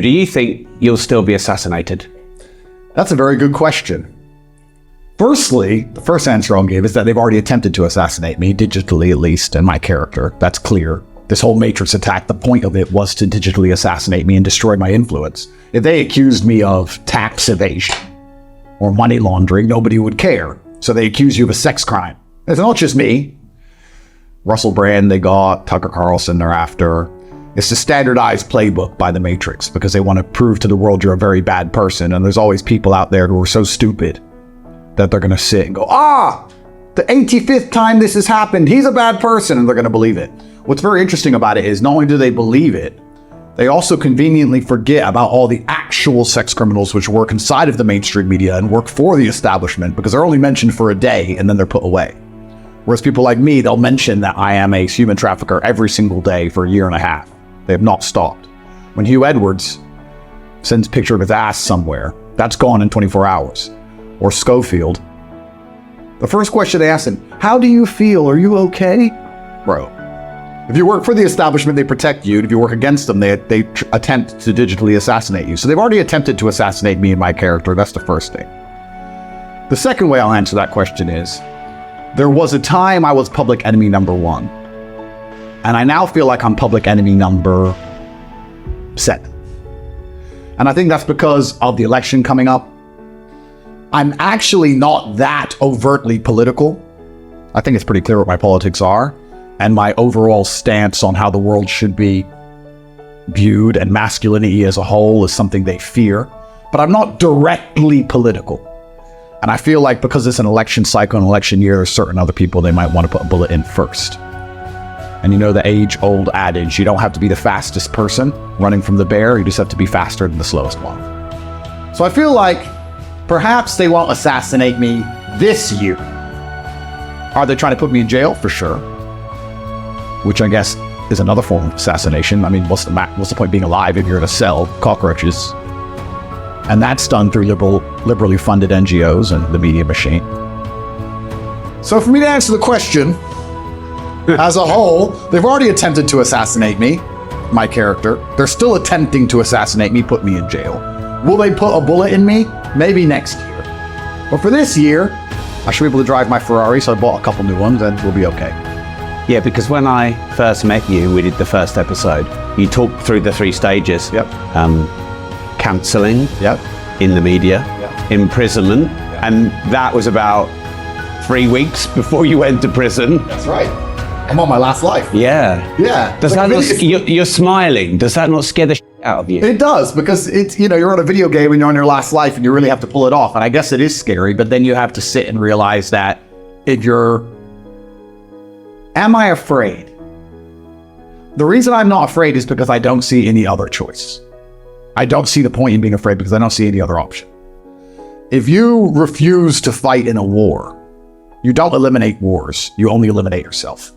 Do you think you'll still be assassinated? That's a very good question. Firstly, the first answer I'll give is that they've already attempted to assassinate me, digitally at least, and my character. That's clear. This whole Matrix attack, the point of it was to digitally assassinate me and destroy my influence. If they accused me of tax evasion or money laundering, nobody would care. So they accuse you of a sex crime. It's not just me. Russell Brand they got, Tucker Carlson they're after. It's the standardized playbook by the Matrix because they want to prove to the world you're a very bad person, and there's always people out there who are so stupid that they're going to sit and go, the 85th time this has happened, he's a bad person, and they're going to believe it. What's very interesting about it is not only do they believe it, they also conveniently forget about all the actual sex criminals which work inside of the mainstream media and work for the establishment because they're only mentioned for a day and then they're put away. Whereas people like me, they'll mention that I am a human trafficker every single day for a year and a half. They have not stopped. When Hugh Edwards sends a picture of his ass somewhere, that's gone in 24 hours. Or Schofield. The first question they ask him, how do you feel? Are you okay? Bro. If you work for the establishment, they protect you. If you work against them, they attempt to digitally assassinate you. So they've already attempted to assassinate me and my character. That's the first thing. The second way I'll answer that question is, there was a time I was public enemy number 1. And I now feel like I'm public enemy number 7. And I think that's because of the election coming up. I'm actually not that overtly political. I think it's pretty clear what my politics are and my overall stance on how the world should be viewed and masculinity as a whole is something they fear. But I'm not directly political. And I feel like because it's an election cycle and election year, there's certain other people they might want to put a bullet in first. And you know the age-old adage, you don't have to be the fastest person running from the bear, you just have to be faster than the slowest one. So I feel like perhaps they won't assassinate me this year. Are they trying to put me in jail? For sure. Which I guess is another form of assassination. I mean, what's the point being alive if you're in a cell, cockroaches? And that's done through liberally funded NGOs and the media machine. So for me to answer the question, as a whole, they've already attempted to assassinate me, my character. They're still attempting to assassinate me, put me in jail. Will they put a bullet in me? Maybe next year. But for this year, I should be able to drive my Ferrari, so I bought a couple new ones and we'll be okay. Yeah, because when I first met you, we did the first episode, you talked through the 3 stages. Yep. Counselling, yep. In the media, yep. Imprisonment, yep. And that was about 3 weeks before you went to prison. That's right. I'm on my last life. Yeah. Yeah. Does that not, you're smiling. Does that not scare the shit out of you? It does, because it's, you're on a video game and you're on your last life and you really have to pull it off. And I guess it is scary, but then you have to sit and realize that am I afraid? The reason I'm not afraid is because I don't see any other choice. I don't see the point in being afraid because I don't see any other option. If you refuse to fight in a war, you don't eliminate wars, you only eliminate yourself.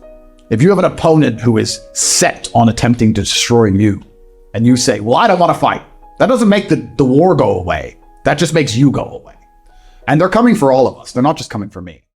If you have an opponent who is set on attempting to destroy you, and you say, well, I don't want to fight, that doesn't make the war go away. That just makes you go away. And they're coming for all of us. They're not just coming for me.